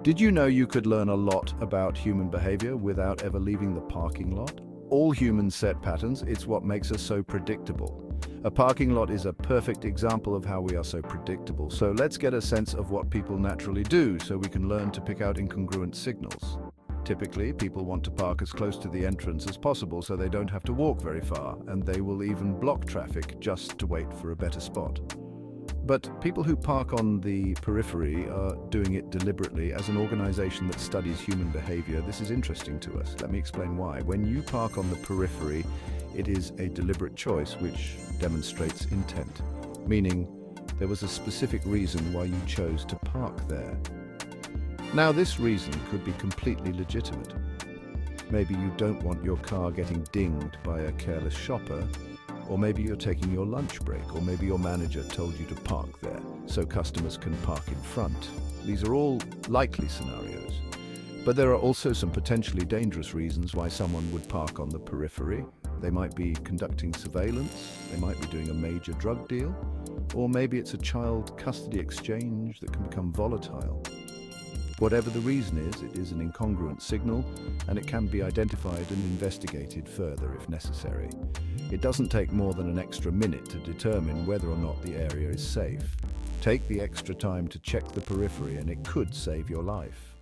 Did you know you could learn a lot about human behavior without ever leaving the parking lot? All humans set patterns, it's what makes us so predictable. A parking lot is a perfect example of how we are so predictable. So let's get a sense of what people naturally do so we can learn to pick out incongruent signals. Typically, people want to park as close to the entrance as possible so they don't have to walk very far, and they will even block traffic just to wait for a better spot. But people who park on the periphery are doing it deliberately. As an organization that studies human behavior, this is interesting to us. Let me explain why. When you park on the periphery, it is a deliberate choice which demonstrates intent, meaning there was a specific reason why you chose to park there. Now, this reason could be completely legitimate. Maybe you don't want your car getting dinged by a careless shopper, or maybe you're taking your lunch break, or maybe your manager told you to park there so customers can park in front. These are all likely scenarios. But there are also some potentially dangerous reasons why someone would park on the periphery. They might be conducting surveillance, they might be doing a major drug deal, or maybe it's a child custody exchange that can become volatile. Whatever the reason is, it is an incongruent signal, and it can be identified and investigated further if necessary. It doesn't take more than an extra minute to determine whether or not the area is safe. Take the extra time to check the periphery, and it could save your life.